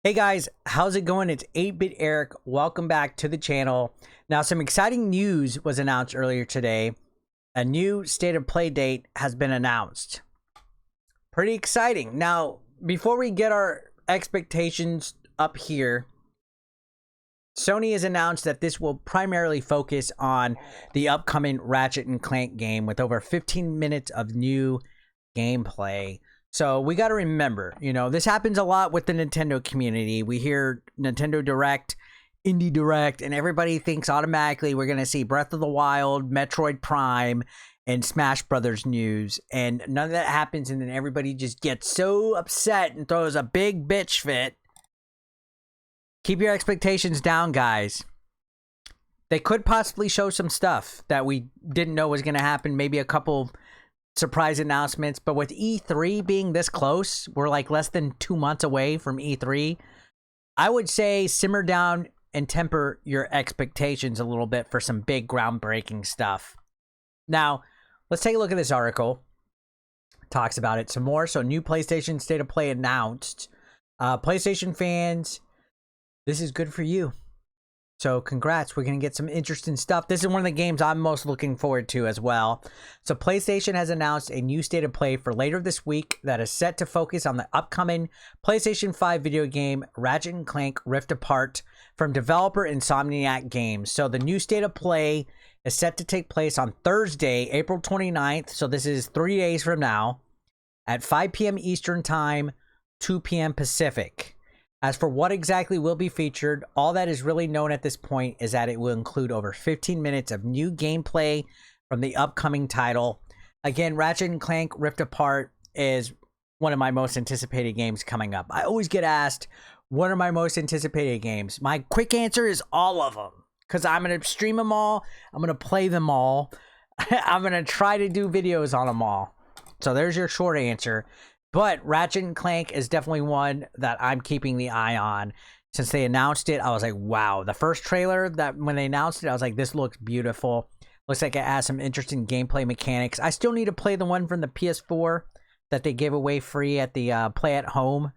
Hey guys, how's it going? It's 8-Bit Eric. Welcome back to the channel. Now, some exciting news was announced earlier today. A new state of play date has been announced. Pretty exciting. Now, before we get our expectations up here, Sony has announced that this will primarily focus on the upcoming Ratchet and Clank game with over 15 minutes of new gameplay. So we got to remember, this happens a lot with the Nintendo community. We hear Nintendo Direct, Indie Direct, and everybody thinks automatically we're going to see Breath of the Wild, Metroid Prime, and Smash Brothers news. And none of that happens, and then everybody just gets so upset and throws a big bitch fit. Keep your expectations down, guys. They could possibly show some stuff that we didn't know was going to happen. Maybe a couple surprise announcements, but with E3 being this close, we're like less than 2 months away from E3. I would say simmer down and temper your expectations a little bit for some big groundbreaking stuff. Now, let's take a look at this article. It talks about it some more. So, new PlayStation State of Play announced. PlayStation fans, this is good for you. So congrats, we're going to get some interesting stuff. This is one of the games I'm most looking forward to as well. So PlayStation has announced a new state of play for later this week that is set to focus on the upcoming PlayStation 5 video game Ratchet Clank Rift Apart from developer Insomniac Games. So the new state of play is set to take place on Thursday, April 29th. So this is 3 days from now at 5 p.m. Eastern Time, 2 p.m. Pacific. As for what exactly will be featured, all that is really known at this point is that it will include over 15 minutes of new gameplay from the upcoming title. Again, Ratchet & Clank Rift Apart is one of my most anticipated games coming up. I always get asked, what are my most anticipated games? My quick answer is all of them, because I'm going to stream them all. I'm going to play them all. I'm going to try to do videos on them all. So there's your short answer. But Ratchet & Clank is definitely one that I'm keeping the eye on. Since they announced it, I was like, wow. The first trailer, that when they announced it, I was like, this looks beautiful. Looks like it has some interesting gameplay mechanics. I still need to play the one from the PS4 that they gave away free at the Play at Home.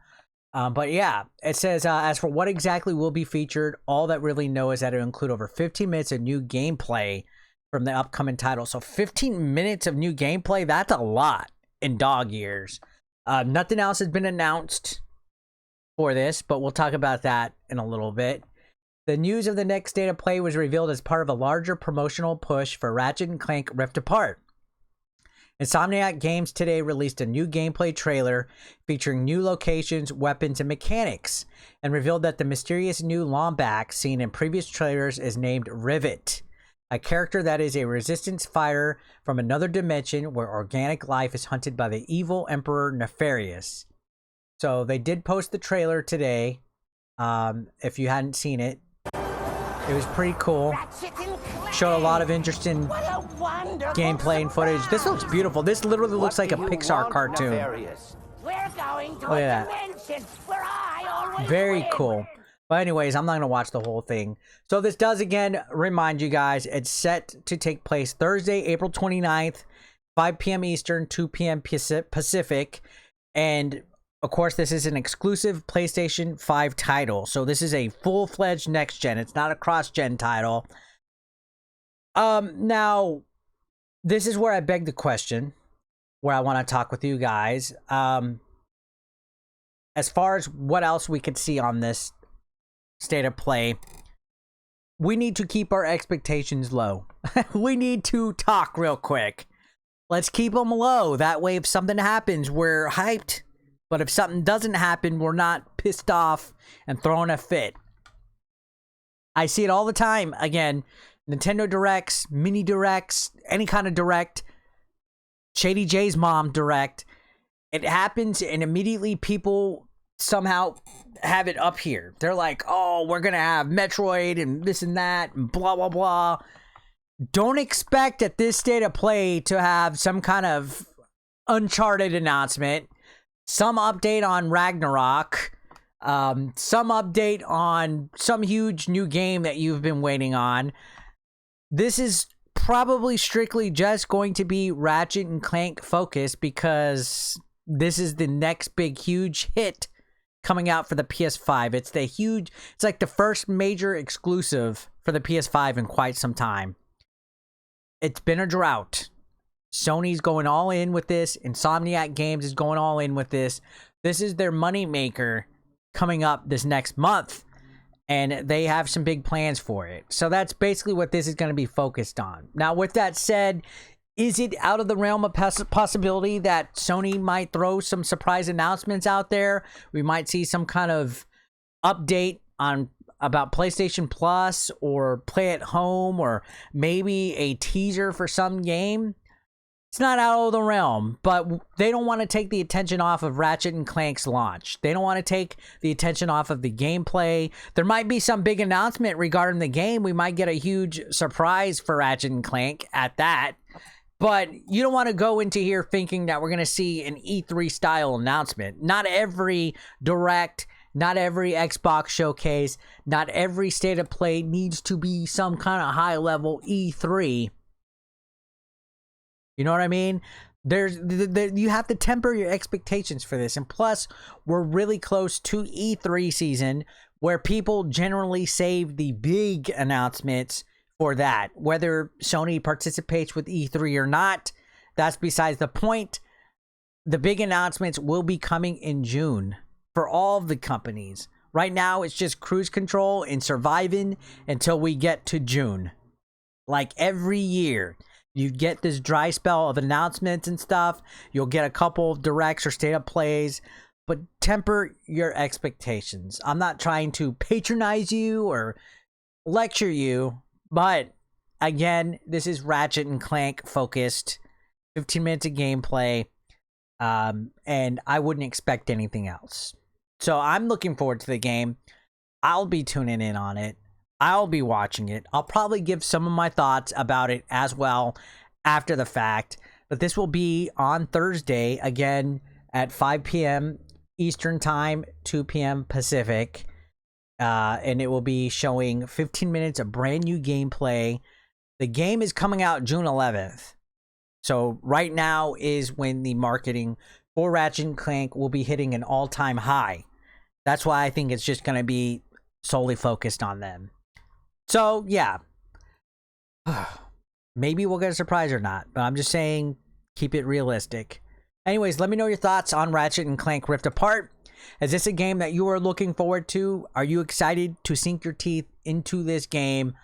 But yeah, it says, as for what exactly will be featured, all that really know is that it'll include over 15 minutes of new gameplay from the upcoming title. So 15 minutes of new gameplay, that's a lot in dog years. Nothing else has been announced for this, but we'll talk about that in a little bit. The news of the next state of play was revealed as part of a larger promotional push for Ratchet & Clank Rift Apart. Insomniac Games today released a new gameplay trailer featuring new locations, weapons, and mechanics, and revealed that the mysterious new Lombax seen in previous trailers is named Rivet, a character that is a resistance fighter from another dimension where organic life is hunted by the evil Emperor Nefarious. So they did post the trailer today. If you hadn't seen it, it was pretty cool. Showed a lot of interesting gameplay and footage. This looks beautiful. This literally looks like a Pixar cartoon. Look at that. Very cool. But anyways, I'm not going to watch the whole thing. So this does, again, remind you guys, it's set to take place Thursday, April 29th, 5 p.m. Eastern, 2 p.m. Pacific. And, of course, this is an exclusive PlayStation 5 title. So this is a full-fledged next-gen. It's not a cross-gen title. Now, this is where I beg the question, where I want to talk with you guys. As far as what else we could see on this state of play, we need to keep our expectations low. We need to talk real quick. Let's keep them low. That way, if something happens, we're hyped. But if something doesn't happen, we're not pissed off and throwing a fit. I see it all the time. Again, Nintendo Directs, mini Directs, any kind of Direct, Shady J's mom Direct. It happens, and immediately people somehow have it up here. They're like, oh, we're gonna have Metroid and this and that and blah blah blah. Don't expect at this state of play to have some kind of Uncharted announcement, some update on Ragnarok, some update on some huge new game that you've been waiting on. This is probably strictly just going to be Ratchet and Clank focused, because this is the next big huge hit coming out for the PS5. It's like the first major exclusive for the PS5 in quite some time. It's been a drought. Sony's going all in with this. Insomniac Games is going all in with this. This is their money maker coming up this next month, and they have some big plans for it. So that's basically what this is going to be focused on. Now, with that said, is it out of the realm of possibility that Sony might throw some surprise announcements out there? We might see some kind of update about PlayStation Plus or Play at Home, or maybe a teaser for some game. It's not out of the realm, but they don't want to take the attention off of Ratchet and Clank's launch. They don't want to take the attention off of the gameplay. There might be some big announcement regarding the game. We might get a huge surprise for Ratchet and Clank at that. But you don't want to go into here thinking that we're going to see an E3 style announcement. Not every direct, not every Xbox showcase, not every state of play needs to be some kind of high level E3. You know what I mean? You have to temper your expectations for this. And plus, we're really close to E3 season, where people generally save the big announcements for that. Whether Sony participates with E3 or not, that's besides the point. The big announcements will be coming in June for all of the companies. Right now, it's just cruise control and surviving until we get to June. Like every year, you get this dry spell of announcements and stuff. You'll get a couple of directs or state of plays, but temper your expectations. I'm not trying to patronize you or lecture you, but again, this is Ratchet and Clank focused, 15 minutes of gameplay, and I wouldn't expect anything else. So I'm looking forward to the game. I'll be tuning in on it. I'll be watching it. I'll probably give some of my thoughts about it as well after the fact. But this will be on Thursday, again, at 5 p.m. Eastern Time, 2 p.m. Pacific. And it will be showing 15 minutes of brand new gameplay. The game is coming out June 11th. So right now is when the marketing for Ratchet and Clank will be hitting an all-time high. That's why I think it's just going to be solely focused on them. So, yeah. Maybe we'll get a surprise or not, but I'm just saying, keep it realistic. Anyways, let me know your thoughts on Ratchet and Clank Rift Apart. Is this a game that you are looking forward to? Are you excited to sink your teeth into this game?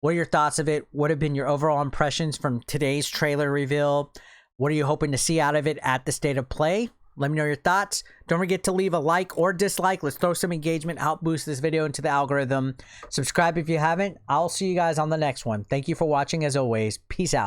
What are your thoughts of it? What have been your overall impressions from today's trailer reveal? What are you hoping to see out of it at the state of play? Let me know your thoughts. Don't forget to leave a like or dislike. Let's throw some engagement, help boost this video into the algorithm. Subscribe if you haven't. I'll see you guys on the next one. Thank you for watching as always. Peace out.